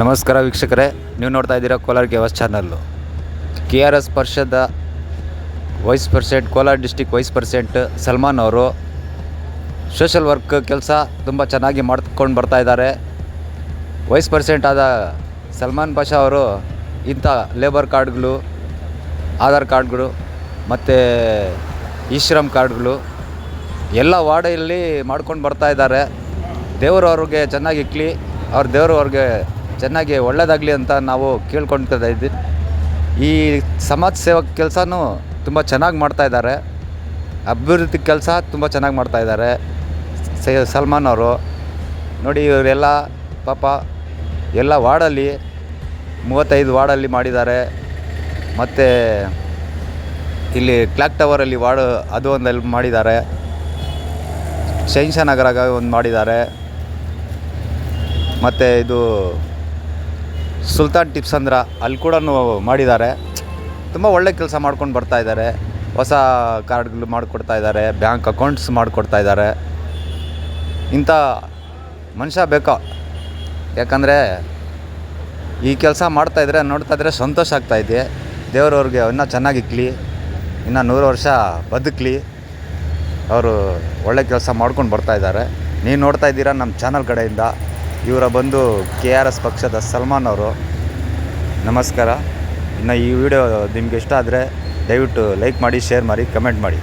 ನಮಸ್ಕಾರ ವೀಕ್ಷಕರೇ, ನೀವು ನೋಡ್ತಾ ಇದ್ದೀರಾ ಕೋಲಾರ ಗೆವಾಸ್ ಚಾನಲ್ಲು. KRS ಪರಿಷದ vice president, Kolar district vice president Salman ಅವರು ಸೋಷಲ್ ವರ್ಕ್ ಕೆಲಸ ತುಂಬ ಚೆನ್ನಾಗಿ ಮಾಡ್ಕೊಂಡು ಬರ್ತಾ ಇದ್ದಾರೆ. ವೈಸ್ ಪ್ರೆಸಿಡೆಂಟ್ ಆದ ಸಲ್ಮಾನ್ ಪಾಷಾ ಅವರು ಇಂಥ ಲೇಬರ್ ಕಾರ್ಡ್ಗಳು, ಆಧಾರ್ ಕಾರ್ಡ್ಗಳು ಮತ್ತು ಇ-ಶ್ರಮ್ ಕಾರ್ಡ್ಗಳು ಎಲ್ಲ ವಾರ್ಡಲ್ಲಿ ಮಾಡ್ಕೊಂಡು ಬರ್ತಾ ಇದ್ದಾರೆ. ದೇವರು ಅವ್ರಿಗೆ ಚೆನ್ನಾಗಿ ಇಕ್ಕಲಿ, ದೇವರು ಅವ್ರಿಗೆ ಚೆನ್ನಾಗಿ ಒಳ್ಳೆಯದಾಗಲಿ ಅಂತ ನಾವು ಕೇಳ್ಕೊಳ್ತಾ ಇದ್ದೀವಿ. ಈ ಸಮಾಜ ಸೇವಕ ಕೆಲಸನೂ ತುಂಬ ಚೆನ್ನಾಗಿ ಮಾಡ್ತಾಯಿದ್ದಾರೆ. ಅಭಿವೃದ್ಧಿ ಕೆಲಸ ತುಂಬ ಚೆನ್ನಾಗಿ ಮಾಡ್ತಾಯಿದ್ದಾರೆ ಸಲ್ಮಾನ್ ಅವರು. ನೋಡಿ, ಇವರೆಲ್ಲ ಪಾಪ ಎಲ್ಲ ವಾರ್ಡಲ್ಲಿ 35 ವಾರ್ಡಲ್ಲಿ ಮಾಡಿದ್ದಾರೆ. ಮತ್ತು ಇಲ್ಲಿ ಕ್ಲಾಕ್ ಟವರಲ್ಲಿ ವಾರ್ಡ್ ಅದು ಒಂದಲ್ಲಿ ಮಾಡಿದ್ದಾರೆ. ಶೈನ್ಶಾ ನಗರಾಗ ಒಂದು ಮಾಡಿದ್ದಾರೆ. ಮತ್ತು ಇದು ಸುಲ್ತಾನ್ ಟಿಪ್ಸ್ ಅಂದ್ರ ಅಲ್ಲಿ ಕೂಡ ಮಾಡಿದ್ದಾರೆ. ತುಂಬ ಒಳ್ಳೆ ಕೆಲಸ ಮಾಡ್ಕೊಂಡು ಬರ್ತಾಯಿದ್ದಾರೆ. ಹೊಸ ಕಾರ್ಡ್ಗಳು ಮಾಡಿಕೊಡ್ತಾ ಇದ್ದಾರೆ, ಬ್ಯಾಂಕ್ ಅಕೌಂಟ್ಸ್ ಮಾಡಿಕೊಡ್ತಾ ಇದ್ದಾರೆ. ಇಂಥ ಮನುಷ್ಯ ಬೇಕೋ, ಯಾಕಂದರೆ ಈ ಕೆಲಸ ಮಾಡ್ತಾಯಿದ್ರೆ ನೋಡ್ತಾಯಿದ್ರೆ ಸಂತೋಷ ಆಗ್ತಾಯಿದೆ. ದೇವರವ್ರಿಗೆ ಇನ್ನೂ ಚೆನ್ನಾಗಿಕ್ಕಲಿ, ಇನ್ನೂ 100 ವರ್ಷ ಬದುಕಲಿ. ಅವರು ಒಳ್ಳೆ ಕೆಲಸ ಮಾಡ್ಕೊಂಡು ಬರ್ತಾಯಿದ್ದಾರೆ. ನೀವು ನೋಡ್ತಾ ಇದ್ದೀರಾ ನಮ್ಮ ಚಾನಲ್ ಕಡೆಯಿಂದ. ಇವರ ಬಂದು KRS ಪಕ್ಷದ ಸಲ್ಮಾನ್ ಅವರು. ನಮಸ್ಕಾರ. ಇನ್ನು ಈ ವಿಡಿಯೋ ನಿಮಗೆ ಇಷ್ಟ ಆದರೆ ದಯವಿಟ್ಟು ಲೈಕ್ ಮಾಡಿ, ಶೇರ್ ಮಾಡಿ, ಕಮೆಂಟ್ ಮಾಡಿ.